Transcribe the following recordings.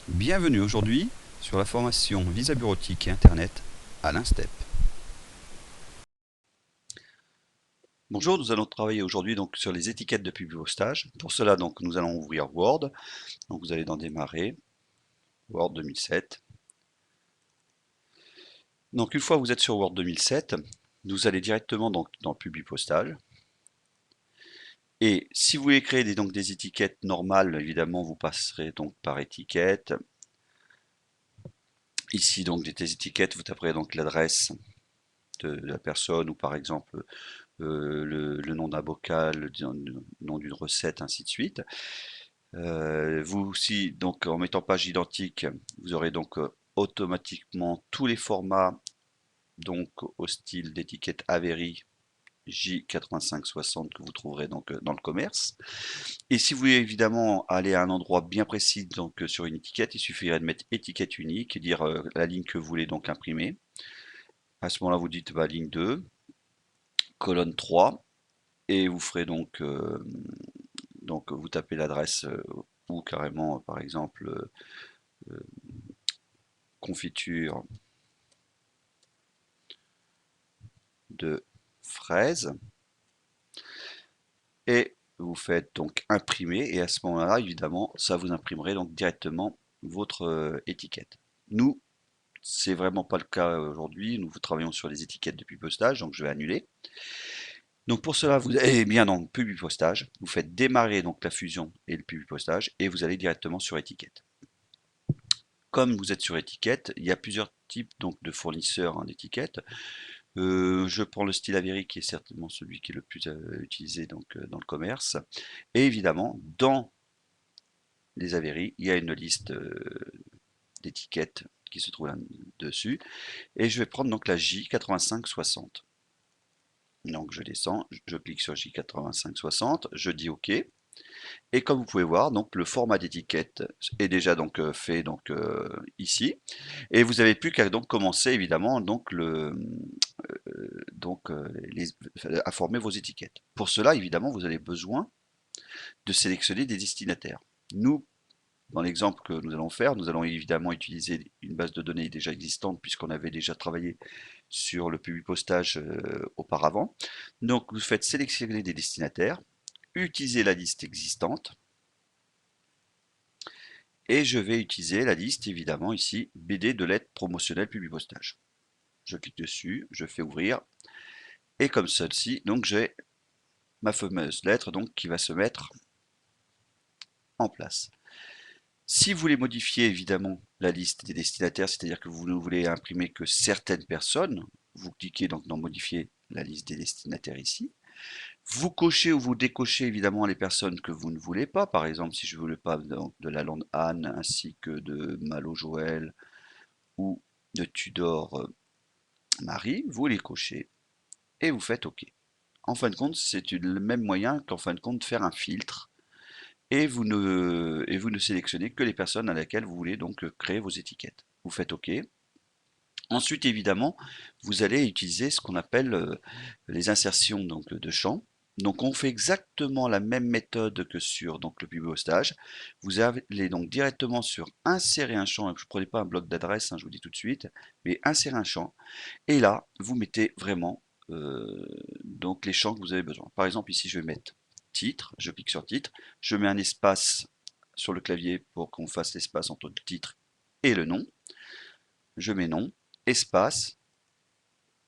Bienvenue aujourd'hui sur la formation Visa Bureautique et Internet à l'INSTEP. Bonjour, nous allons travailler aujourd'hui donc sur les étiquettes de publipostage. Pour cela donc nous allons ouvrir Word. Donc vous allez dans Démarrer, Word 2007. Donc une fois que vous êtes sur Word 2007, vous allez directement donc dans Publipostage. Et si vous voulez créer donc des étiquettes normales, évidemment vous passerez donc par étiquette. Ici donc des étiquettes, vous taperez donc l'adresse de la personne ou par exemple le nom d'un bocal, le nom d'une recette, ainsi de suite. Vous aussi, donc en mettant page identique, vous aurez donc automatiquement tous les formats donc au style d'étiquette Avery J8560 que vous trouverez donc dans le commerce. Et si vous voulez évidemment aller à un endroit bien précis donc sur une étiquette, il suffirait de mettre étiquette unique et dire la ligne que vous voulez donc imprimer. À ce moment-là, vous dites ligne 2, colonne 3, et vous ferez donc vous tapez l'adresse ou carrément par exemple confiture de fraises et vous faites donc imprimer et à ce moment-là évidemment ça vous imprimerait donc directement votre étiquette. Nous c'est vraiment pas le cas aujourd'hui, nous travaillons sur les étiquettes depuis postage donc je vais annuler. Donc pour cela vous allez bien dans Publipostage, vous faites démarrer donc la fusion et le Publipostage et vous allez directement sur étiquette. Comme vous êtes sur étiquette, il y a plusieurs types donc de fournisseurs d'étiquettes. Je prends le style Avery qui est certainement celui qui est le plus utilisé donc, dans le commerce. Et évidemment, dans les Avery, il y a une liste d'étiquettes qui se trouve là-dessus. Et je vais prendre donc la J8560. Donc je descends, je clique sur J8560, je dis OK. Et comme vous pouvez voir, donc le format d'étiquette est déjà donc fait donc ici. Et vous n'avez plus qu'à donc commencer évidemment donc à former vos étiquettes. Pour cela, évidemment, vous avez besoin de sélectionner des destinataires. Nous, dans l'exemple que nous allons faire, nous allons évidemment utiliser une base de données déjà existante puisqu'on avait déjà travaillé sur le publipostage auparavant. Donc, vous faites sélectionner des destinataires, utilisez la liste existante et je vais utiliser la liste évidemment ici BD de lettres promotionnelles publipostage. Je clique dessus, je fais ouvrir et comme celle-ci, donc j'ai ma fameuse lettre donc qui va se mettre en place. Si vous voulez modifier évidemment la liste des destinataires, c'est-à-dire que vous ne voulez imprimer que certaines personnes, vous cliquez donc dans modifier la liste des destinataires ici. Vous cochez ou vous décochez évidemment les personnes que vous ne voulez pas. Par exemple, si je ne voulais pas de Lalande Anne ainsi que de Malo Joël ou de Tudor Marie, vous les cochez et vous faites OK. En fin de compte, c'est le même moyen qu'en fin de compte de faire un filtre et vous ne sélectionnez que les personnes à laquelle vous voulez donc créer vos étiquettes. Vous faites OK. Ensuite, évidemment, vous allez utiliser ce qu'on appelle les insertions donc, de champs. Donc, on fait exactement la même méthode que sur donc, le publipostage. Vous allez donc directement sur insérer un champ. Je ne prenais pas un bloc d'adresse, hein, je vous dis tout de suite, mais insérer un champ. Et là, vous mettez vraiment donc les champs que vous avez besoin. Par exemple, ici, je vais mettre titre. Je clique sur titre. Je mets un espace sur le clavier pour qu'on fasse l'espace entre le titre et le nom. Je mets nom, espace,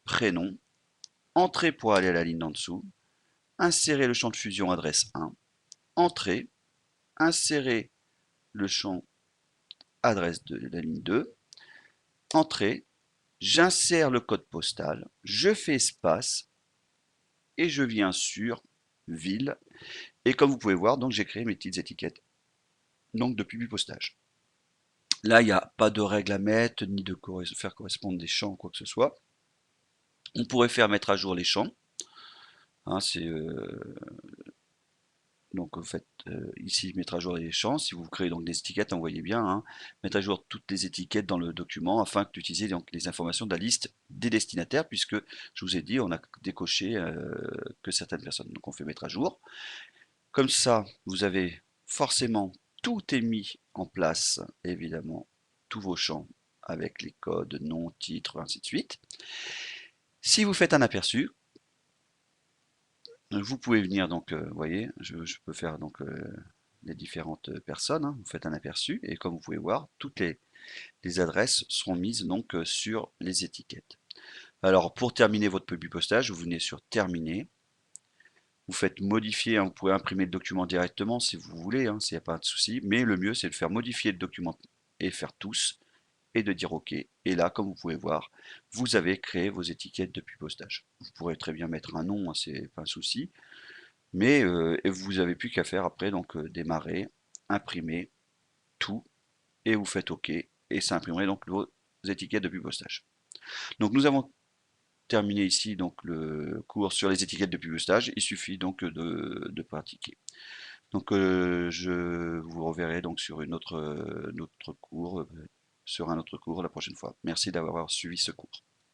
prénom, entrée pour aller à la ligne d'en dessous, insérer le champ de fusion adresse 1, entrée, insérer le champ adresse de la ligne 2, entrée, j'insère le code postal, je fais espace et je viens sur ville. Et comme vous pouvez voir, donc j'ai créé mes petites étiquettes donc de publipostage. Là, il n'y a pas de règle à mettre, ni de faire correspondre des champs, quoi que ce soit. On pourrait faire mettre à jour les champs. Hein, donc vous faites ici mettre à jour les champs. Si vous créez donc des étiquettes, vous voyez bien, hein, mettre à jour toutes les étiquettes dans le document afin que d'utiliser donc les informations de la liste des destinataires, puisque je vous ai dit, on a décoché que certaines personnes. Donc on fait mettre à jour. Comme ça, vous avez forcément tout est mis en place évidemment tous vos champs avec les codes, nom, titre, ainsi de suite. Si vous faites un aperçu, vous pouvez venir donc, vous voyez, je peux faire donc les différentes personnes, hein. Vous faites un aperçu et comme vous pouvez voir, toutes les adresses seront mises donc sur les étiquettes. Alors pour terminer votre publipostage, vous venez sur terminer, vous faites modifier, hein, vous pouvez imprimer le document directement si vous voulez, hein, s'il n'y a pas de souci, mais le mieux c'est de faire modifier le document et faire tous et de dire OK. Et là, comme vous pouvez voir, vous avez créé vos étiquettes de publipostage. Vous pourrez très bien mettre un nom, hein, c'est pas un souci, mais vous n'avez plus qu'à faire après donc démarrer, imprimer tout et vous faites OK et ça imprimerait donc vos étiquettes de publipostage. Donc nous avons terminé ici donc le cours sur les étiquettes de publipostage. Il suffit donc de pratiquer. Donc je vous reverrai donc sur une autre, sur un autre cours la prochaine fois. Merci d'avoir suivi ce cours.